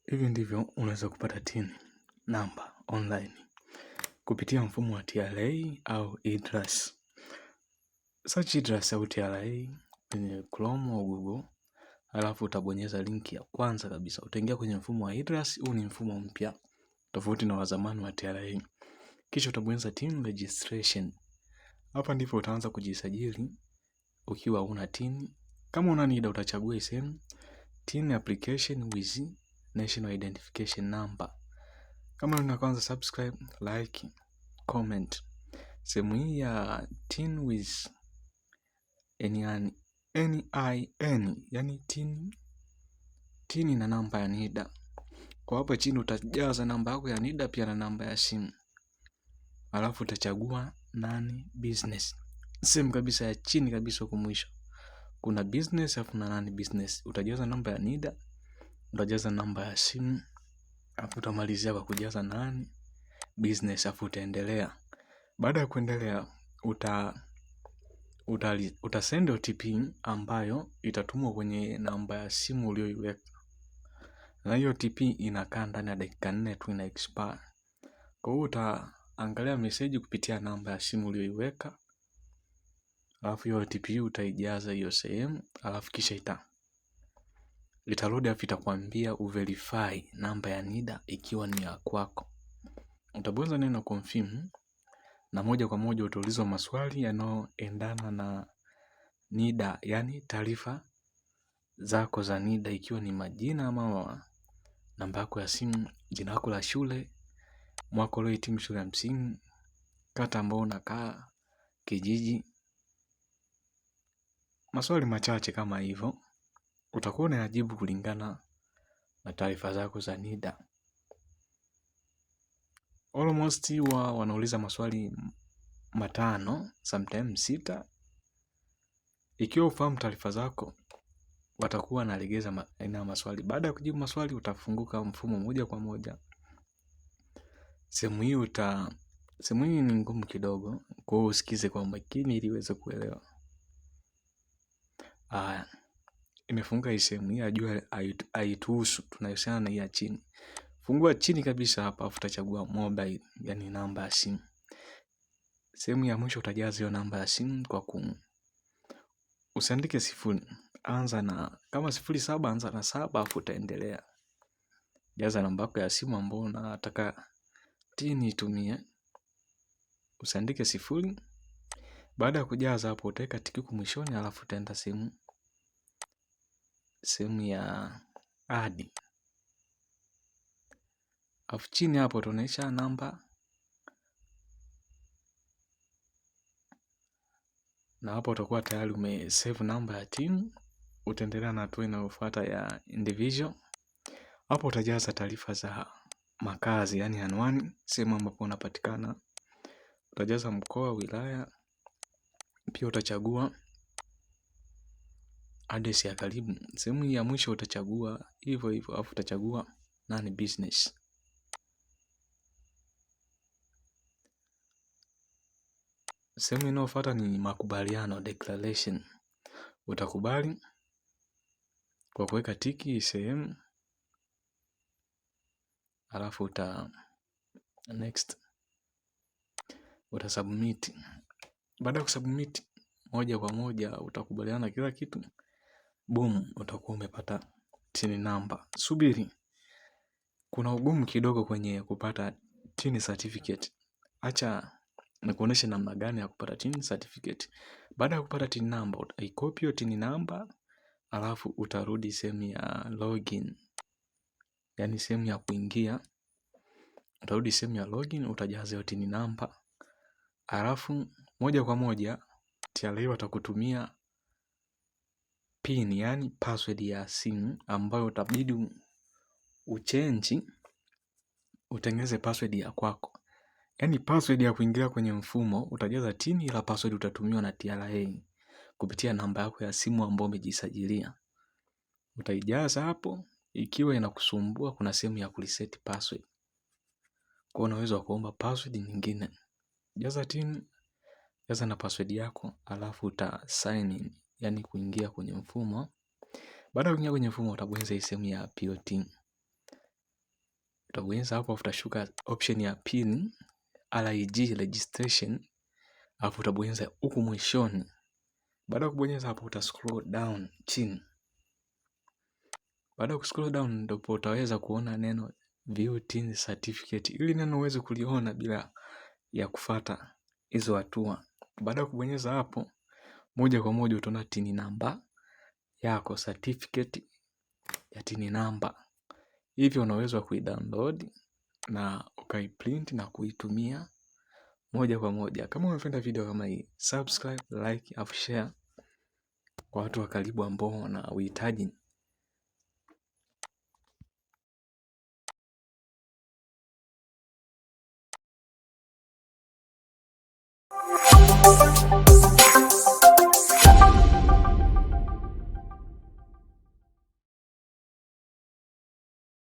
Hivi ndivyo unaweza kupata TIN namba online kupitia mfumo wa TRA au IDRAS. Search IDRAS au TRA kwenye Chrome au Google, alafu utabonyeza linki ya kwanza kabisa. Utaingia kwenye mfumo wa IDRAS. Huu ni mfumo mpya tofauti na wa zamani wa TRA. Kisha utabonyeza TIN registration. Hapa ndipo utaanza kujisajili ukiwa una TIN. Kama una NIDA utachagua sehemu TIN application with national identification number. Kama una kwanza subscribe, like, comment. Sehemu hii ya TIN with NIN, yani TIN na namba ya NIDA. Kwa hapa chini utajaza namba yako ya NIDA pia na namba ya simu. Alafu utachagua nani business. Sehemu kabisa ya chini kabisa huko mwisho kuna business alafu na nani business. Utajaza namba ya NIDA, utajaza namba ya simu, alafu utamalizia kwa kujaza nani business, alafu utaendelea. Baada ya kuendelea utasend OTP ambayo itatumwa kwenye namba ya simu uliyoiweka. Na hiyo OTP inakaa ndani ya dakika 4 tu ina expire. Kwa hiyo utaangalia message kupitia namba ya simu uliyoiweka. Alafu hiyo OTP utaijaza hiyo sehemu, alafu kisha itarudi afu itakwambia uverify namba ya NIDA ikiwa ni ya kwako. Utabonyeza neno confirm na moja kwa moja utaulizwa maswali yanayoendana na NIDA, yani taarifa zako za NIDA ikiwa ni majina ama namba yako ya simu, jina lako la shule, mwaka uliohitimu shule ya msingi, kata ambao unakaa, kijiji. Maswali machache kama hivyo utakuwa unayajibu kulingana na taarifa zako za NIDA. Almost wanauliza maswali 5, sometimes 6. Ikiwa ufahamu taarifa zako, watakuwa wanalegeza aina ya maswali. Baada ya kujibu maswali utafunguka mfumo moja kwa moja. Sehemu hii ni ngumu kidogo, kwa hiyo usikize kwa makini ili uweze kuelewa. Imefunga hii sehemu hii, ajua haituhusu, tunahusiana na hii ya chini. Fungua chini kabisa hapa, utachagua mobile, yani namba ya simu. Sehemu ya mwisho utajaza hiyo namba ya simu kwa usiandike 0. Anza na kama 07 anza na 7 afu utaendelea. Jaza namba yako ya simu ambayo unataka TIN itumie. Usiandike 0. Baada ya kujaza hapo utaweka tiki mwishoni, alafu utaenda sehemu ya add. Alafu chini hapo tunaisha namba. Na hapo utakuwa tayari umesave namba ya TIN. Utaendelea na hatua inayofuata ya individual. Hapo utajaza taarifa za makazi, yani anwani, sehemu ambapo unapatikana. Utajaza mkoa, wilaya, pia utachagua address ya karibu. Sehemu ya mwisho utachagua hivyo hivyo, alafu utachagua nani business. Sehemu inayofuata ni makubaliano, declaration. Utakubali kwa kuweka tiki sehemu, alafu next utasubmit. Baada ya kusubmit, moja kwa moja utakubaliana kila kitu. Boom, utakuwa umepata TIN number. Subiri, kuna ugumu kidogo kwenye kupata TIN certificate. Acha nikuoneshe namna gani ya kupata TIN certificate. Baada ya kupata TIN number, utaicopy hiyo TIN number, alafu utarudi sehemu ya login, yani sehemu ya kuingia. Utarudi sehemu ya login, utajaza hiyo TIN number, alafu moja kwa moja TRA watakutumia PIN, yani password ya simu ambayo utabidi uchange, utengeneze password ya kwako. Yani password ya kuingia kwenye mfumo utajaza TIN, ila password utatumiwa na TRA kupitia namba yako ya simu ambayo umejisajilia. Utaijaza hapo, ikiwa inakusumbua kuna sehemu ya kureset password. Kwa unaweza kuomba password nyingine. Jaza TIN, jaza na password yako, alafu sign in, yani kuingia kwenye mfumo. Baada ya kuingia kwenye mfumo utabonyeza sehemu ya POT. Utabonyeza hapo, utashuka option ya pin RIG registration, alafu utabonyeza huku mwishoni. Baada ya kubonyeza hapo utascroll down chini. Baada ya kuscroll down ndipo utaweza kuona neno view TIN certificate. Ili neno uweze kuliona bila ya kufuata hizo hatua. Baada ya kubonyeza hapo, moja kwa moja utaona TIN number yako, certificate ya TIN number. Hivyo unaweza kuidownload na ukaiprint na kuitumia moja kwa moja. Kama umependa video kama hii, subscribe, like, share kwa watu wa karibu ambao wanahitaji